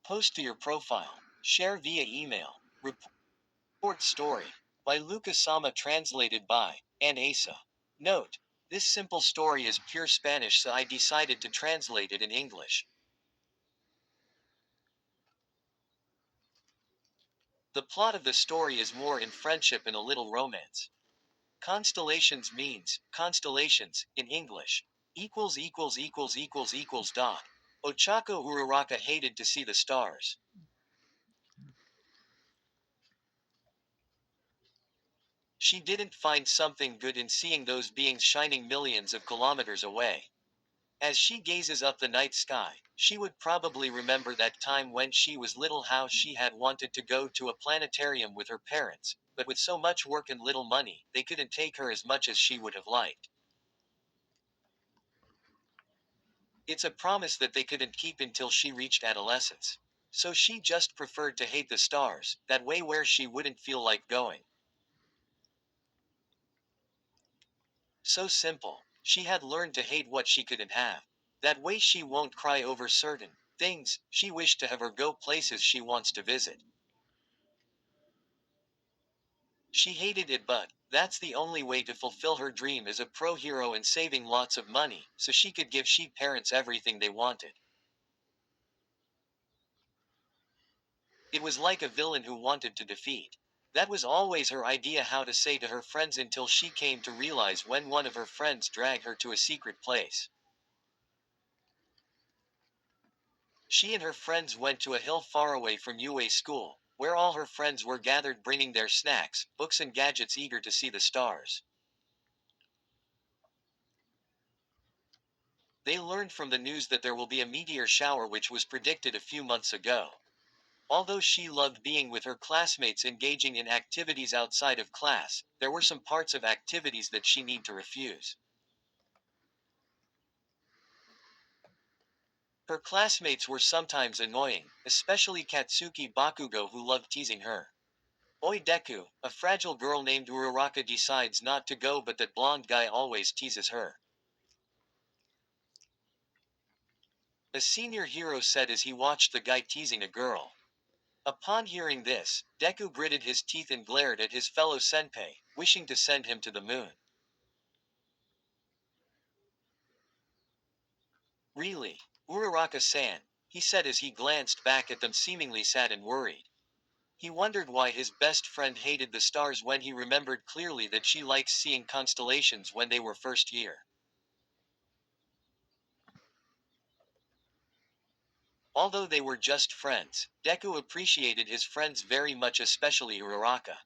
Post to your profile. Share via email. Report story. By Luca Sama, translated by Anasa. Note: this simple story is pure Spanish, so I decided to translate it in English. The plot of the story is more in friendship and a little romance. Constellations means constellations in English. Dot. Ochako Uraraka hated to see the stars. She didn't find something good in seeing those beings shining millions of kilometers away. As she gazes up the night sky, she would probably remember that time when she was little, how she had wanted to go to a planetarium with her parents, but with so much work and little money, they couldn't take her as much as she would have liked. It's a promise that they couldn't keep until she reached adolescence. So she just preferred to hate the stars, that way where she wouldn't feel like going. So simple. She had learned to hate what she couldn't have. That way she won't cry over certain things she wished to have or go places she wants to visit. She hated it, but that's the only way to fulfill her dream as a pro hero and saving lots of money, so she could give she parents everything they wanted. It was like a villain who wanted to defeat. That was always her idea how to say to her friends, until she came to realize when one of her friends dragged her to a secret place. She and her friends went to a hill far away from UA school, where all her friends were gathered bringing their snacks, books and gadgets, eager to see the stars. They learned from the news that there will be a meteor shower, which was predicted a few months ago. Although she loved being with her classmates engaging in activities outside of class, there were some parts of activities that she needed to refuse. Her classmates were sometimes annoying, especially Katsuki Bakugo, who loved teasing her. Oi Deku, a fragile girl named Uraraka, decides not to go, but that blonde guy always teases her. A senior hero said as he watched the guy teasing a girl. Upon hearing this, Deku gritted his teeth and glared at his fellow senpai, wishing to send him to the moon. Really? Uraraka-san, he said as he glanced back at them, seemingly sad and worried. He wondered why his best friend hated the stars when he remembered clearly that she liked seeing constellations when they were first year. Although they were just friends, Deku appreciated his friends very much, especially Uraraka.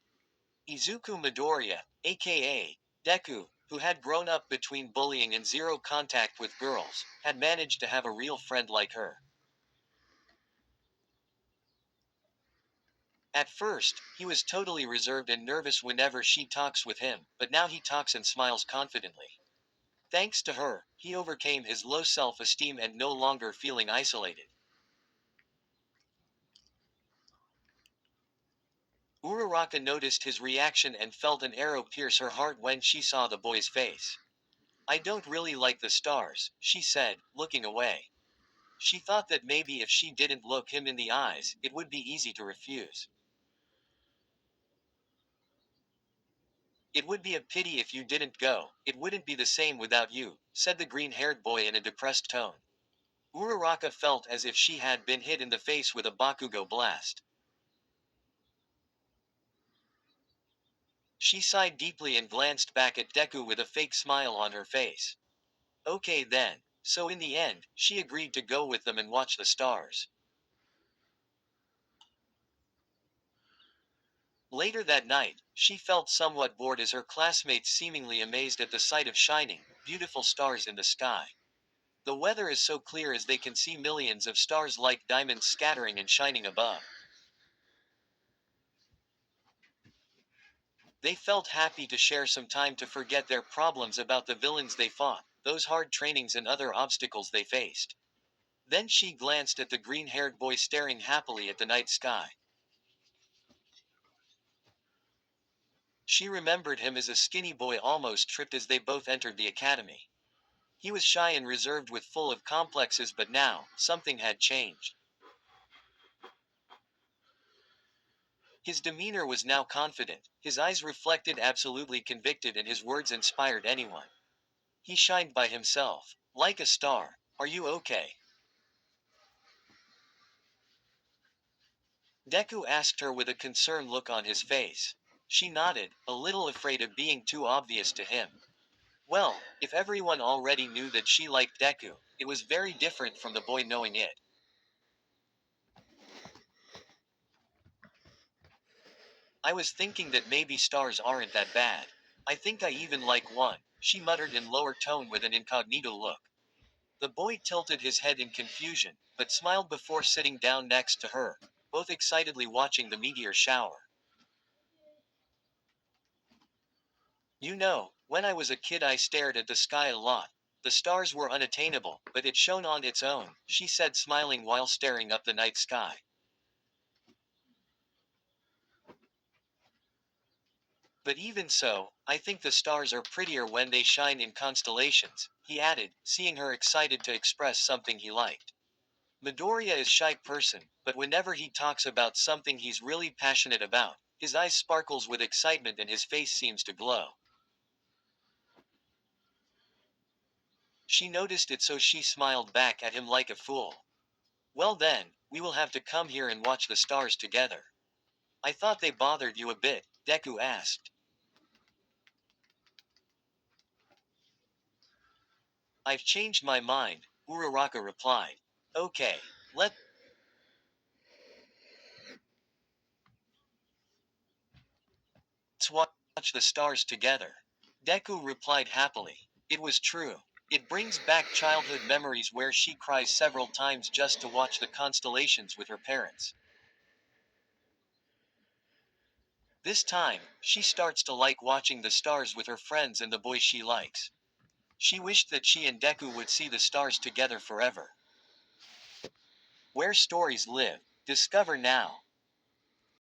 Izuku Midoriya, aka Deku, who had grown up between bullying and zero contact with girls, had managed to have a real friend like her. At first, he was totally reserved and nervous whenever she talks with him, but now he talks and smiles confidently. Thanks to her, he overcame his low self-esteem and no longer feeling isolated. Uraraka noticed his reaction and felt an arrow pierce her heart when she saw the boy's face. I don't really like the stars, she said, looking away. She thought that maybe if she didn't look him in the eyes, it would be easy to refuse. It would be a pity if you didn't go, it wouldn't be the same without you, said the green-haired boy in a depressed tone. Uraraka felt as if she had been hit in the face with a Bakugo blast. She sighed deeply and glanced back at Deku with a fake smile on her face. Okay then. So in the end, she agreed to go with them and watch the stars. Later that night, she felt somewhat bored as her classmates seemingly amazed at the sight of shining, beautiful stars in the sky. The weather is so clear as they can see millions of stars like diamonds scattering and shining above. They felt happy to share some time to forget their problems about the villains they fought, those hard trainings and other obstacles they faced. Then she glanced at the green-haired boy staring happily at the night sky. She remembered him as a skinny boy almost tripped as they both entered the academy. He was shy and reserved with full of complexes, but now, something had changed. His demeanor was now confident, his eyes reflected absolutely convicted, and his words inspired anyone. He shined by himself, like a star. Are you okay? Deku asked her with a concerned look on his face. She nodded, a little afraid of being too obvious to him. Well, if everyone already knew that she liked Deku, it was very different from the boy knowing it. I was thinking that maybe stars aren't that bad. I think I even like one, she muttered in lower tone with an incognito look. The boy tilted his head in confusion, but smiled before sitting down next to her, both excitedly watching the meteor shower. You know, when I was a kid I stared at the sky a lot. The stars were unattainable, but it shone on its own, she said, smiling while staring up the night sky. But even so, I think the stars are prettier when they shine in constellations, he added, seeing her excited to express something he liked. Midoriya is a shy person, but whenever he talks about something he's really passionate about, his eyes sparkles with excitement and his face seems to glow. She noticed it, so she smiled back at him like a fool. Well then, we will have to come here and watch the stars together. I thought they bothered you a bit, Deku asked. I've changed my mind, Uraraka replied. Okay, let's watch the stars together. Deku replied happily. It was true. It brings back childhood memories where she cries several times just to watch the constellations with her parents. This time, she starts to like watching the stars with her friends and the boy she likes. She wished that she and Deku would see the stars together forever. Where stories live. Discover now.